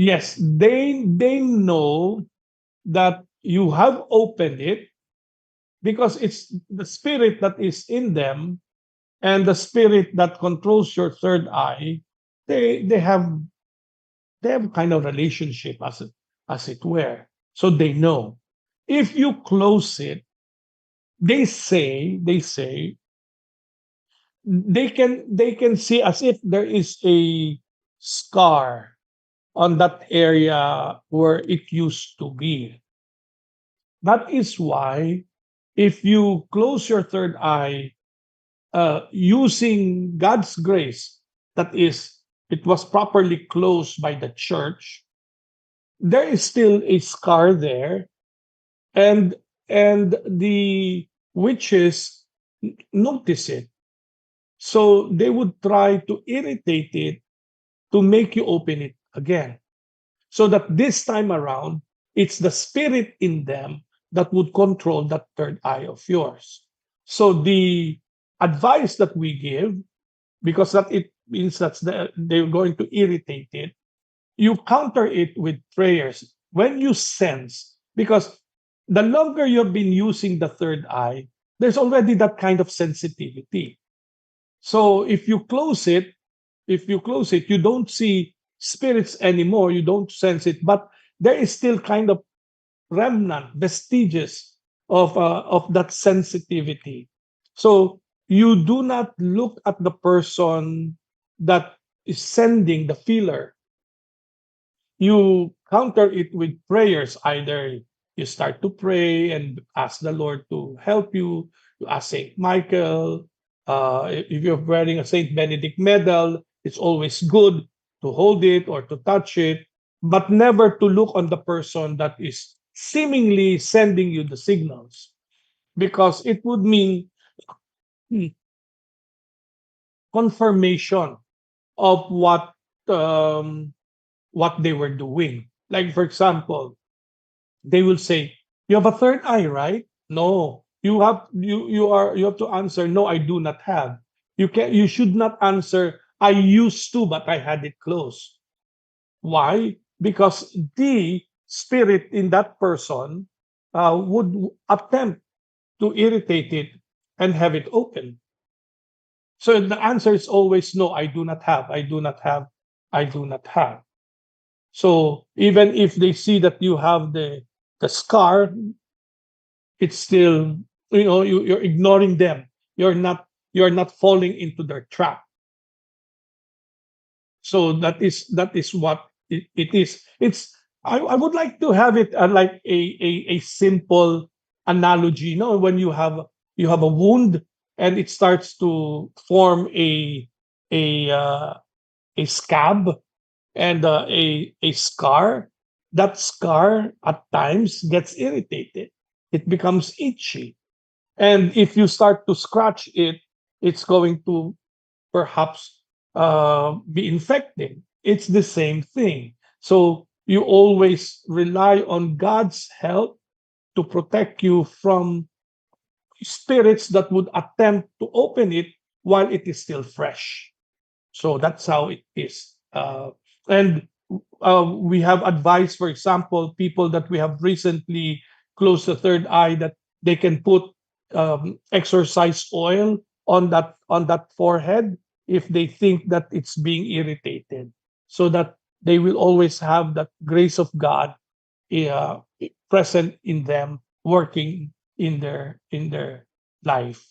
yes, they know that you have opened it because it's the spirit that is in them and the spirit that controls your third eye. They they have they have kind of relationship, as it were. So they know. If you close it, they say they can see as if there is a scar on that area where it used to be. That is why if you close your third eye using God's grace, that is, it was properly closed by the church, there is still a scar there, and the witches notice it. So they would try to irritate it to make you open it again. So that this time around, it's the spirit in them that would control that third eye of yours. So the advice that we give, because that it means they're going to irritate it, you counter it with prayers. When you sense, because the longer you've been using the third eye, there's already that kind of sensitivity. So if you close it, you don't see spirits anymore, you don't sense it, but there is still kind of remnant, vestiges of that sensitivity. So you do not look at the person that is sending the feeler. You counter it with prayers. Either you start to pray and ask the Lord to help you. You ask Saint Michael. If you're wearing a Saint Benedict medal, it's always good to hold it or to touch it, but never to look on the person that is seemingly sending you the signals, because it would mean hmm, confirmation of what they were doing. Like, for example, they will say, "You have a third eye, right?" No. You have to answer, "No, I do not have." You should not answer, "I used to, but I had it closed." Why? Because the spirit in that person would attempt to irritate it and have it open. So the answer is always no, I do not have, I do not have, I do not have. So even if they see that you have the scar, it's still, you're ignoring them. You're not falling into their trap. So that is what it is. I would like to have it like a simple analogy. When you have a wound and it starts to form a uh, a scab and a scar. That scar at times gets irritated. It becomes itchy. And if you start to scratch it, it's going to perhaps be infected. It's the same thing. So you always rely on God's help to protect you from spirits that would attempt to open it while it is still fresh. So that's how it is. And we have advised, for example, people that we have recently closed the third eye, that they can put exorcise oil on that forehead if they think that it's being irritated, so that they will always have that grace of God uh, present in them, working in their life.